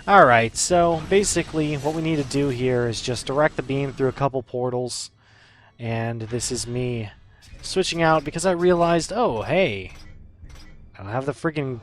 Alright, so basically what we need to do here is just direct the beam through a couple portals. And this is me switching out because I realized, oh, hey, I don't have the freaking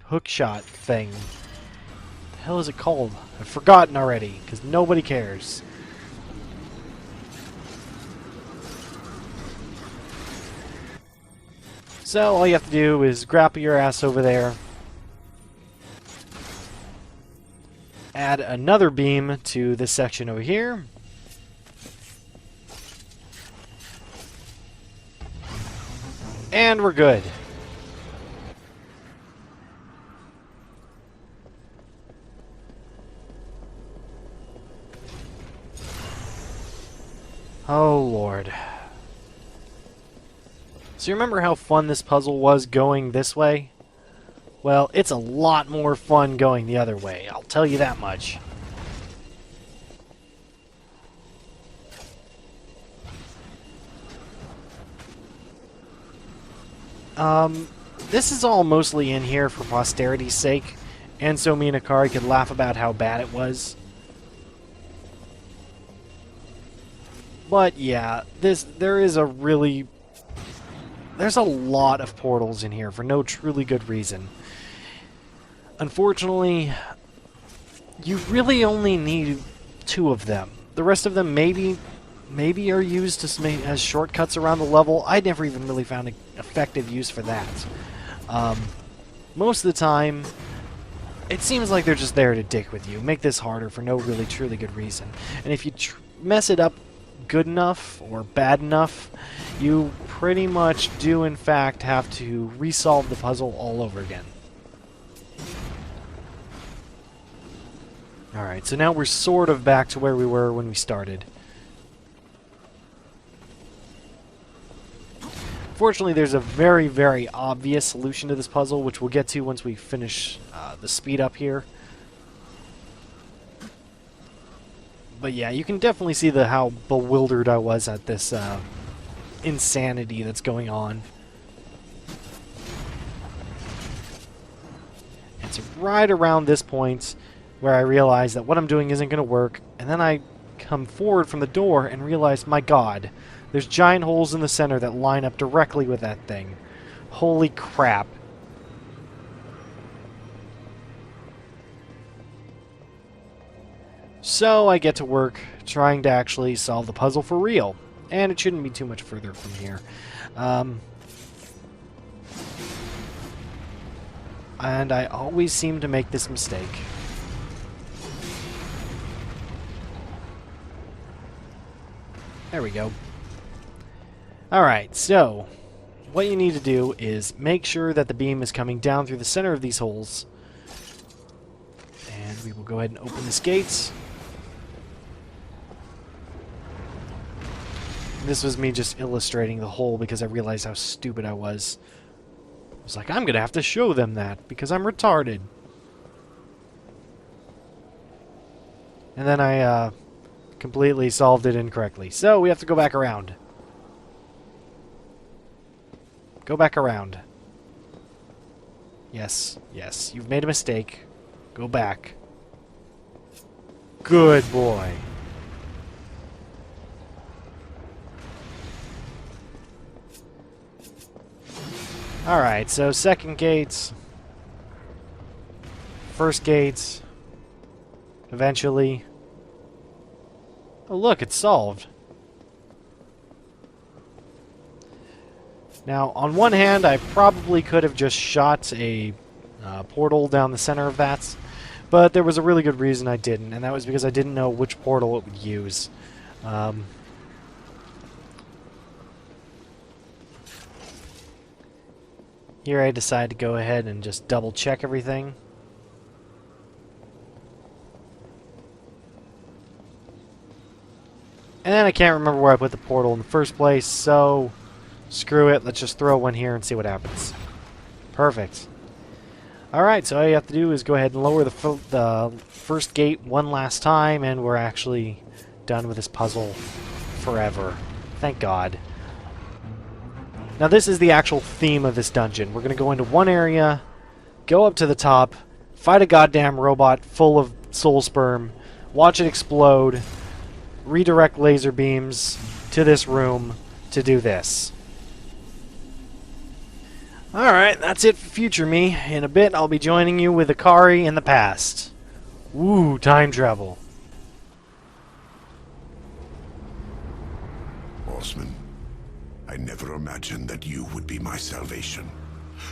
hook shot thing. What the hell is it called? I've forgotten already, because nobody cares. So all you have to do is grapple your ass over there, add another beam to this section over here, and we're good. Oh, Lord. So you remember how fun this puzzle was going this way? Well, it's a lot more fun going the other way, I'll tell you that much. This is all mostly in here for posterity's sake, and so me and Akari could laugh about how bad it was. But yeah, there's a lot of portals in here for no truly good reason. Unfortunately, you really only need 2 of them. The rest of them maybe are used as shortcuts around the level. I never even really found an effective use for that. Most of the time, it seems like they're just there to dick with you, make this harder for no really truly good reason. And if you mess it up good enough or bad enough, you pretty much do in fact have to resolve the puzzle all over again. Alright, so now we're sort of back to where we were when we started. Fortunately, there's a very, very obvious solution to this puzzle, which we'll get to once we finish the speed up here. But yeah, you can definitely see how bewildered I was at this insanity that's going on. It's right around this point where I realize that what I'm doing isn't going to work, and then I come forward from the door and realize, my god, there's giant holes in the center that line up directly with that thing. Holy crap. So I get to work trying to actually solve the puzzle for real. And it shouldn't be too much further from here. And I always seem to make this mistake. There we go. Alright, so what you need to do is make sure that the beam is coming down through the center of these holes. And we will go ahead and open this gate. This was me just illustrating the hole because I realized how stupid I was. I was like, I'm going to have to show them that because I'm retarded. And then I completely solved it incorrectly. So we have to go back around. Go back around. Yes, yes, you've made a mistake. Go back. Good boy. Alright, so second gate. First gate. Eventually. Oh look, it's solved. Now, on one hand, I probably could have just shot a portal down the center of that, but there was a really good reason I didn't, and that was because I didn't know which portal it would use. Here I decide to go ahead and just double check everything. And then I can't remember where I put the portal in the first place, so screw it, let's just throw one here and see what happens. Perfect. Alright, so all you have to do is go ahead and lower the first gate one last time, and we're actually done with this puzzle forever. Thank God. Now this is the actual theme of this dungeon. We're going to go into one area, go up to the top, fight a goddamn robot full of soul sperm, watch it explode, redirect laser beams to this room to do this. Alright, that's it for future me. In a bit, I'll be joining you with Akari in the past. Woo, time travel. Horseman, I never imagined that you would be my salvation.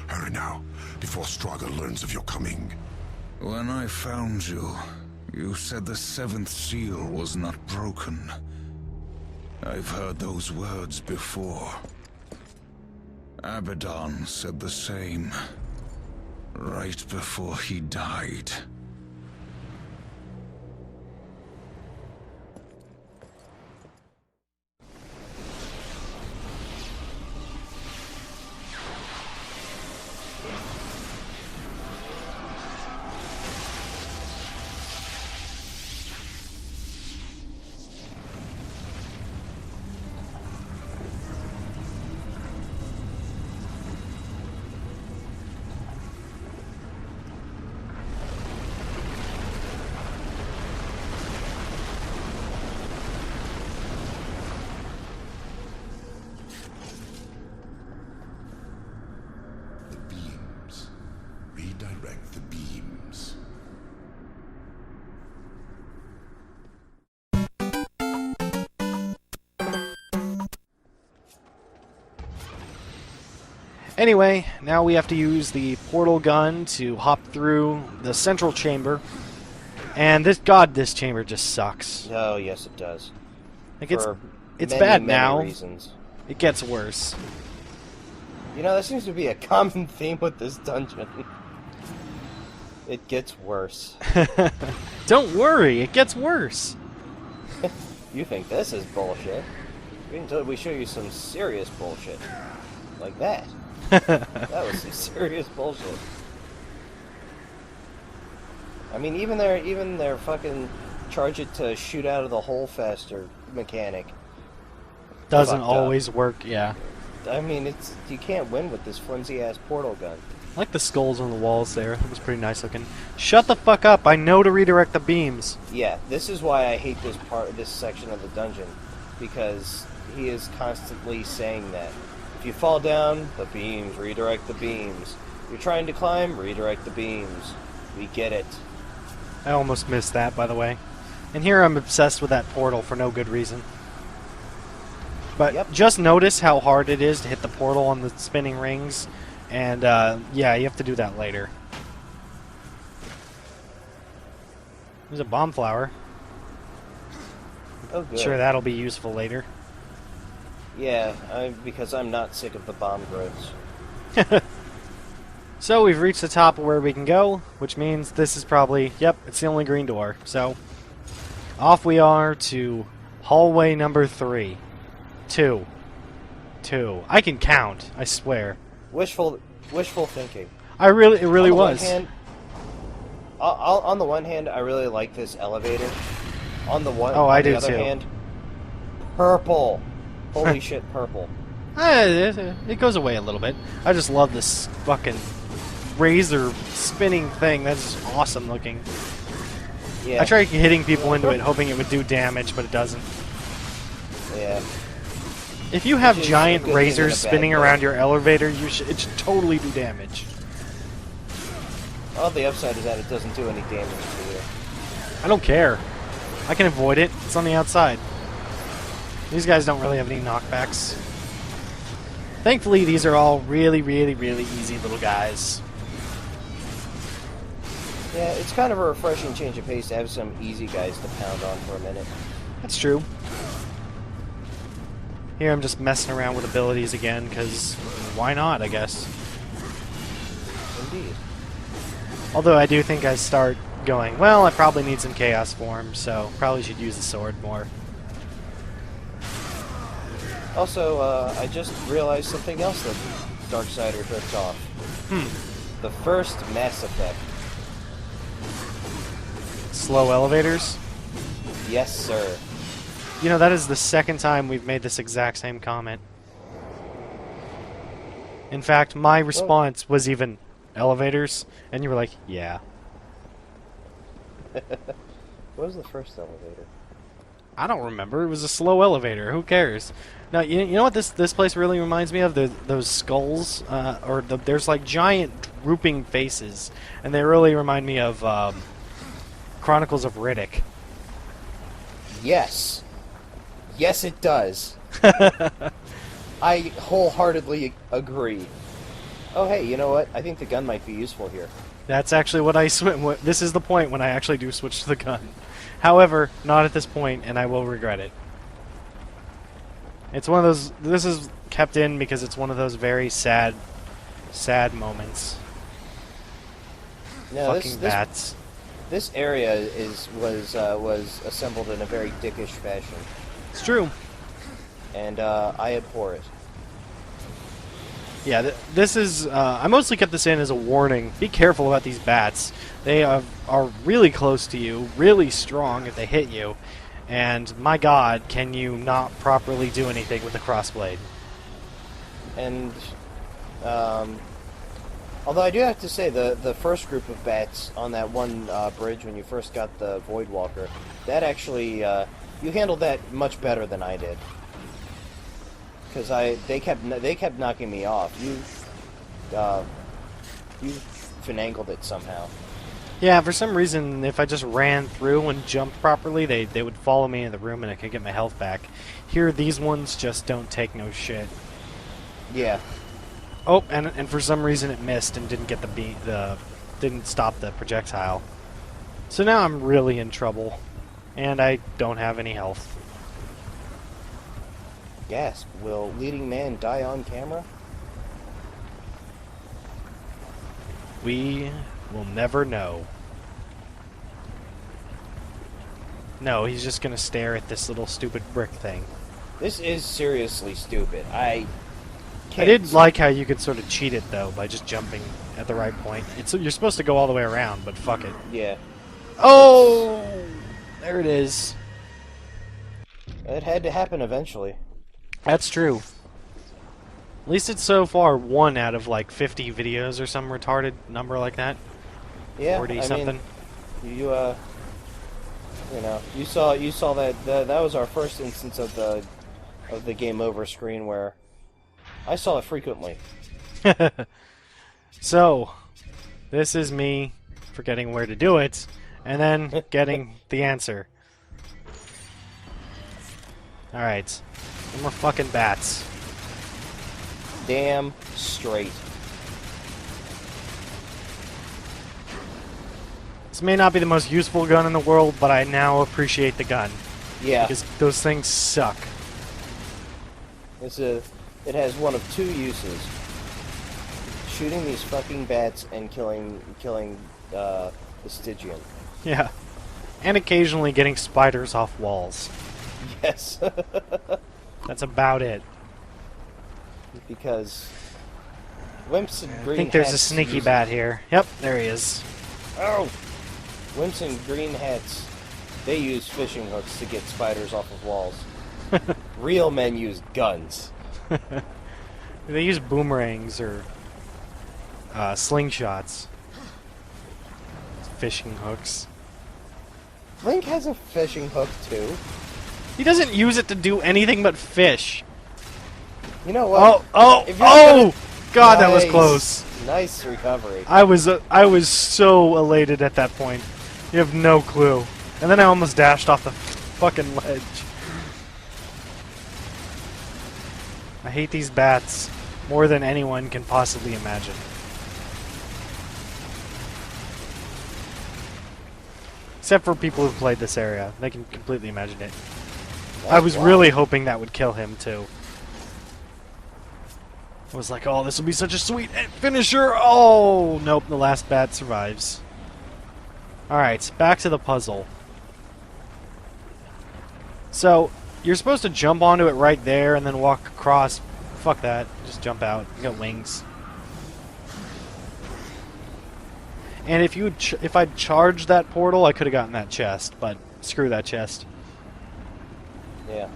Hurry now, before Straga learns of your coming. When I found you, you said the seventh seal was not broken. I've heard those words before. Abaddon said the same, right before he died. Redirect the beams. Anyway, now we have to use the portal gun to hop through the central chamber. And this chamber just sucks. Oh, yes, it does. Like For it's many, bad many now. reasons. It gets worse. You know, that seems to be a common theme with this dungeon. It gets worse. Don't worry, it gets worse. You think this is bullshit? Wait until we show you some serious bullshit. Like that. That was some serious bullshit. I mean, even their fucking charge it to shoot out of the hole faster mechanic Doesn't fucked up. always work, yeah. I mean, you can't win with this flimsy-ass portal gun. I like the skulls on the walls there. That was pretty nice looking. Shut the fuck up, I know to redirect the beams. Yeah, this is why I hate this section of the dungeon, because he is constantly saying that. If you fall down, the beams, redirect the beams. You're trying to climb, redirect the beams. We get it. I almost missed that, by the way. And here I'm obsessed with that portal for no good reason. But Yep. just notice how hard it is to hit the portal on the spinning rings. And, yeah, you have to do that later. There's a bomb flower. Oh, good. Sure, that'll be useful later. Yeah, because I'm not sick of the bomb growths. So we've reached the top of where we can go, which means this is probably, yep, it's the only green door. So, off we are to hallway number 3. 2. I can count, I swear. Wishful thinking. It really On the was. one hand, on the one hand, I really like this elevator. On the other too. hand, purple. Holy shit, purple. It goes away a little bit. I just love this fucking razor spinning thing. That's just awesome looking. Yeah. I tried hitting people into it, hoping it would do damage, but it doesn't. Yeah. If you have Which is a giant good thing razors and a bad spinning thing. around your elevator, it should totally do damage. Well, the upside is that it doesn't do any damage to you. I don't care. I can avoid it. It's on the outside. These guys don't really have any knockbacks. Thankfully, these are all really, really, really easy little guys. Yeah, it's kind of a refreshing change of pace to have some easy guys to pound on for a minute. That's true. Here I'm just messing around with abilities again, because why not, I guess. Indeed. Although I do think I start going, well, I probably need some Chaos Form, so probably should use the sword more. Also, I just realized something else that Darksiders ripped off. The first Mass Effect. Slow elevators? Yes, sir. You know, that is the second time we've made this exact same comment. In fact, my response was even elevators, and you were like, yeah. What was the first elevator? I don't remember. It was a slow elevator. Who cares? Now, you know what this place really reminds me of? Those skulls, there's like giant drooping faces, and they really remind me of Chronicles of Riddick. Yes. Yes, it does. I wholeheartedly agree. Oh, hey, you know what? I think the gun might be useful here. That's actually what this is the point when I actually do switch to the gun. However, not at this point, and I will regret it. It's one of those. This is kept in because it's one of those very sad moments. No, Fucking bats. This area was assembled in a very dickish fashion, It's true. and I abhor it. Yeah, this is. I mostly kept this in as a warning. Be careful about these bats. They are really close to you, really strong if they hit you, and my God, can you not properly do anything with the crossblade? And although I do have to say, the first group of bats on that one bridge when you first got the Void Walker, that actually you handled that much better than I did. Because they kept knocking me off. You finagled it somehow. Yeah, for some reason, if I just ran through and jumped properly, they would follow me in the room and I could get my health back. Here, these ones just don't take no shit. Yeah. Oh, and for some reason it missed and didn't get didn't stop the projectile. So now I'm really in trouble, and I don't have any health. Gasp. Will leading man die on camera? We will never know. No, he's just gonna stare at this little stupid brick thing. This is seriously stupid. I did like how you could sort of cheat it, though, by just jumping at the right point. You're supposed to go all the way around, but fuck it. Yeah. Oh! There it is. It had to happen eventually. That's true. At least it's so far 1 out of like 50 videos or some retarded number like that. Yeah, 40 I something. mean, you know, you saw that was our first instance of the game over screen where I saw it frequently. So, this is me forgetting where to do it, and then getting the answer. Alright. No more fucking bats. Damn straight. This may not be the most useful gun in the world, but I now appreciate the gun. Yeah. Because those things suck. It has one of two uses: shooting these fucking bats and killing the Stygian. Yeah. And occasionally getting spiders off walls. Yes. That's about it. Because wimps and green I think there's a hats sneaky use- bat here. Yep, there he is. Oh! Wimps in green hats, they use fishing hooks to get spiders off of walls. Real men use guns. They use boomerangs or slingshots. Fishing hooks. Link has a fishing hook too. He doesn't use it to do anything but fish. You know what? Oh! If you're Oh! God, that was Nice. close. Nice recovery. I was so elated at that point. You have no clue. And then I almost dashed off the fucking ledge. I hate these bats more than anyone can possibly imagine. Except for people who've played this area. They can completely imagine it. I was really hoping that would kill him, too. I was like, oh, this will be such a sweet finisher! Oh! Nope, the last bat survives. Alright, back to the puzzle. So, you're supposed to jump onto it right there and then walk across. Fuck that. Just jump out. You got wings. And if I'd charged that portal, I could have gotten that chest, but screw that chest. Yeah.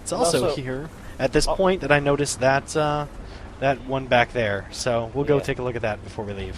It's also here at this point that I noticed that that one back there. So we'll go Yeah. take a look at that before we leave.